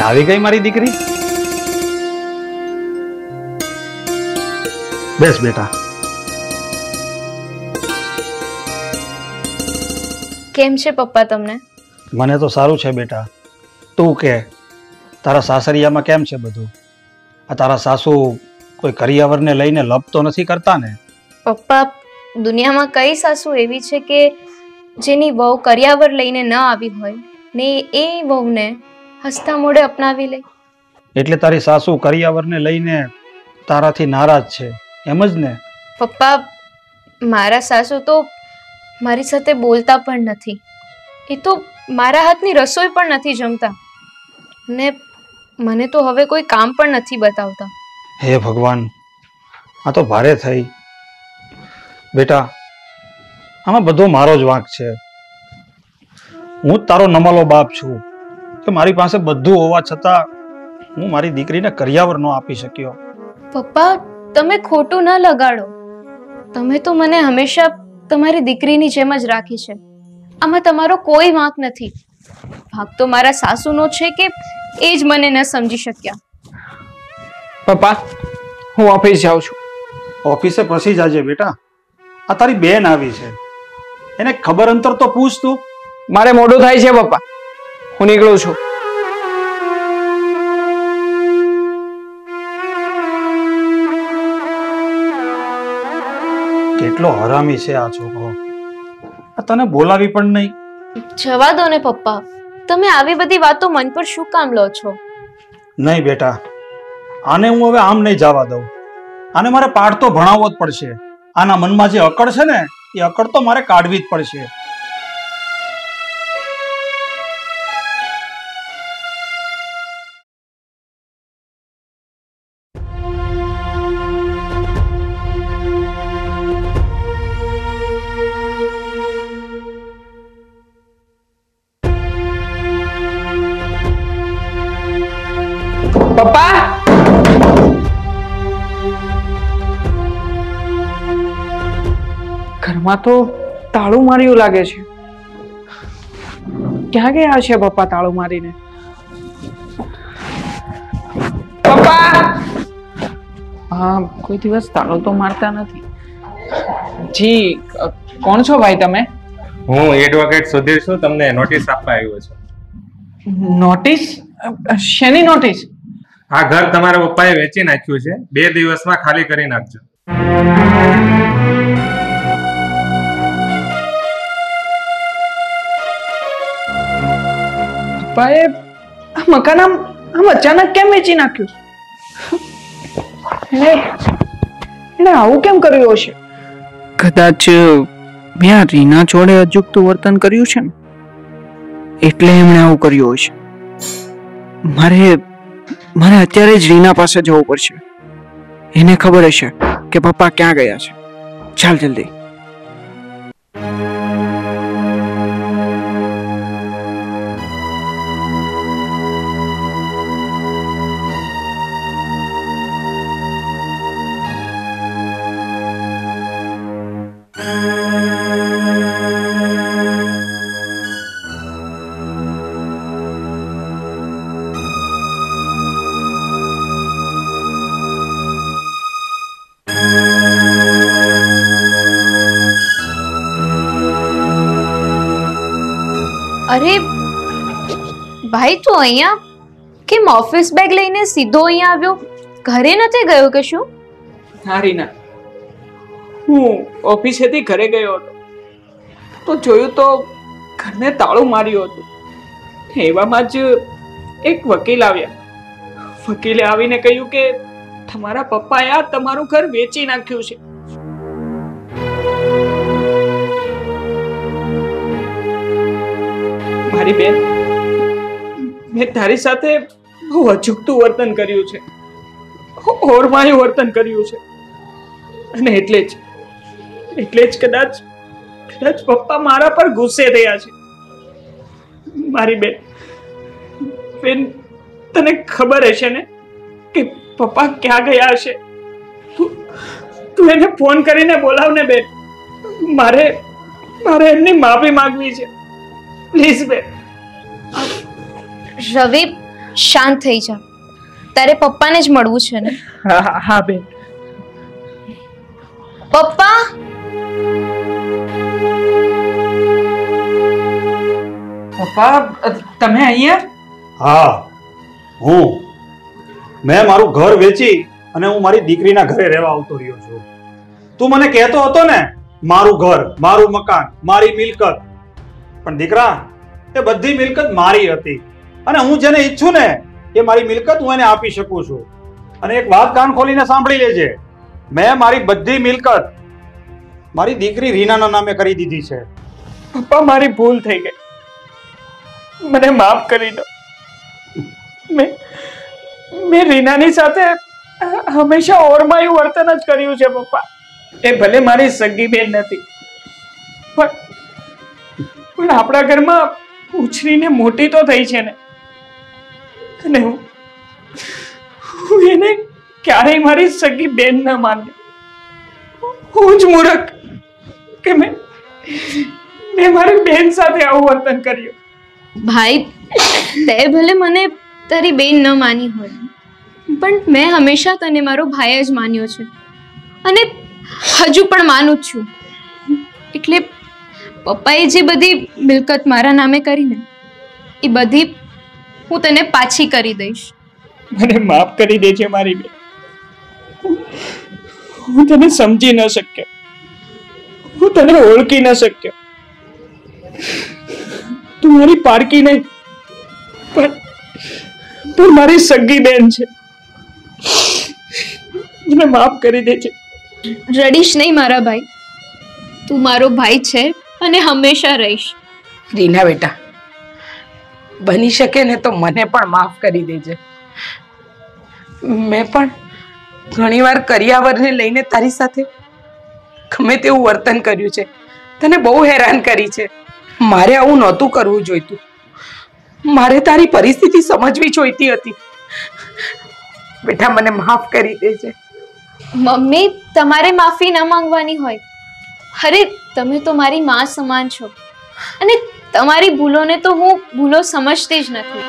આવી ગઈ મારી દીકરી. બેસ બેટા. કેમ છે પપ્પા તમને? મને તો સારું છે બેટા. તું કે તારા સાસરિયામાં કેમ છે બધું? આ તારા સાસુ કોઈ કરિયાવરને લઈને લપ તો નથી કરતા ને? પપ્પા, દુનિયામાં કઈ સાસુ એવી છે કે જેની વહુ કરિયાવર લઈને ન આવી હોય ને એ વહુને હસતા મોઢે અપનાવી લે? એટલે તારી સાસુ કરિયાવરને લઈને તારાથી નારાજ છે, એમ જ ને? પપ્પા, મારા સાસુ તો મારી સાથે બોલતા પણ નથી. એ તો મારા હાથની રસોઈ પણ નથી જમતા ને મને તો હવે કોઈ કામ પણ નથી બતાવતા. હે ભગવાન, આ તો ભારે થઈ. બેટા, આમાં બધો મારો જ વાંક છે. હું જ તારો નમાલો બાપ છું કે મારી પાસે બધું હોવા છતાં હું મારી દીકરીને કરિયાવર ન આપી શક્યો. પપ્પા, તમે ખોટું ન લગાડો. તમે તો મને હંમેશા તમારી દીકરીની જેમ જ રાખી છે. આમાં તમારો કોઈ વાંક નથી. વાંક તો મારા સાસુનો છે કે એ જ મને ન સમજી શક્યા. પપ્પા, હું ઓફિસ જાઉં છું. ઓફિસે પછી જાજે બેટા. આ તારી બેન આવી છે, એને ખબર અંતર તો પૂછ તું. મારે મોડું થાય છે પપ્પા, હું નીકળું છું. કેટલો હરામી છે આ છોકરો. આ તને બોલાવી પણ નહીં. જવા દો ને પપ્પા, તમે આવી બધી વાતો મન પર શું કામ લો છો? નહીં બેટા, આને હું હવે આમ નહીં જવા દઉં. આને મારે પાઠ તો ભણાવવો જ પડશે. આના મનમાં જે અકડ છે ને એ અકડ તો મારે કાઢવી જ પડશે. પપ્પા, ઘરમાં તો તાળું માર્યું લાગે છે. ક્યાં ગયા છે પપ્પા તાળું મારીને? પપ્પા! હા, કોઈ દિવસ તાળું તો મારતા નથી. જી, કોણ છો ભાઈ તમે? હું એડવોકેટ સુધીર છું, તમને નોટિસ આપવા આવ્યો છું. નોટિસ? શેની નોટિસ? આ ઘર તમારા પપ્પાએ વેચી નાખ્યું છે, 2 દિવસમાં ખાલી કરી નાખજો. પપ્પાએ આ મકાન આમ અચાનક કેમ વેચી નાખ્યું? એને આવું કેમ કર્યું હશે? કદાચ મેં રીના જોડે અજુગતું વર્તન કર્યું છે ને, એટલે એમણે આવું કર્યું હશે. મારે અત્યારે જ રીના પાસે જવું પડશે. એને ખબર હશે કે પપ્પા ક્યાં ગયા છે. ચાલ જલ્દી. અરે ભાઈ, તું અહીંયા કેમ ઓફિસ બેગ લઈને સીધો અહીંયા આવ્યો? ઘરે નથી ગયો કે શું? હા રીના, હું ઓફિસેથી ઘરે ગયો હતો તો જોયું તો ઘરને તાળું માર્યું હતું. એવામાં જ એક વકીલ આવ્યા. વકીલે આવીને કહ્યું કે તમારા પપ્પાએ આ તમારું ઘર વેચી નાખ્યું છે. મારી બેન, મેં તારી સાથે બહુ અજુગતું વર્તન કર્યું છે, ઓરમાયું વર્તન કર્યું છે, અને એટલે જ કદાચ પપ્પા મારા પર ગુસ્સે થયા છે. મારી બેન, તને ખબર હશે ને કે પપ્પા ક્યાં ગયા હશે? તું એને ફોન કરીને બોલાવ ને બેન. મારે એમની માફી માંગવી છે, પ્લીઝ બેન. રવિ, શાંત થઈ જા. તારે પપ્પાને જ મળવું છે ને? હા હા હા બેન. પપ્પા! પપ્પા તમે અહીંયા? હા, મેં મારું ઘર વેચી અને હું મારી દીકરીના ઘરે રહેવા આવતો રહ્યો છું. તું મને કહેતો હતો ને, મારું ઘર, મારું મકાન, મારી મિલકત. પણ દીકરા, એ બધી મિલકત મારી હતી અને હું જેને ઈચ્છું ને એ મારી મિલકત હું એને આપી શકું છું. અને એક વાત કાન ખોલીને સાંભળી લેજે, મેં મારી બધી મિલકત મારી દીકરી રીનાના નામે કરી દીધી છે. પપ્પા મારી ભૂલ થઈ ગઈ, મને માફ કરી દો. મેં રીનાની સાથે હંમેશા ઓરમાયું વર્તન જ કર્યું છે પપ્પા. એ ભલે મારી સગી બેન નથી, પણ આપણા ઘરમાં ઉછરીને મોટી તો થઈ છે ને. અને હું એને ક્યારેય મારી સગી બેન ન માની. હું જ મૂર્ખ કે મેં મારી બેન સાથે આવું વર્તન કર્યું. ભાઈ, તે ભલે મને તારી બેન ન માની હોય, પણ મેં હંમેશા તને મારો ભાઈ જ માન્યો છે અને હજુ પણ માનું જ છું. એટલે પપ્પાએ જે બધી મિલકત મારા નામે કરીને એ બધી હું તને પાછી કરી દઈશ. મને માફ કરી દેજે મારી બેન. હું તને સમજી ન શક્યો, હું તને ઓળખી ન શક્યો. તું મારી પારકી નહીં, પણ મારી સગી બેન છે. મને માફ કરી દેજે. રડીશ નહીં મારા ભાઈ, તું મારો ભાઈ છે અને હંમેશા રહીશ. રીના બેટા, બની શકે ને તો મને પણ માફ કરી દેજે. મેં પણ ઘણીવાર કરિયાવરને લઈને તારી સાથે ગમે તેવું વર્તન કર્યું છે, તને બહુ હેરાન કરી છે. મારે આવું નહોતું કરવું જોઈતું. મારે તારી પરિસ્થિતિ સમજવી જોઈતી હતી. બેટા, મને માફ કરી દેજે. મમ્મી, તમારે માફી ન માંગવાની હોય. અરે, તમે તો મારી માં સમાન છો અને તમારી ભૂલોને તો હું ભૂલો સમજતી જ નથી.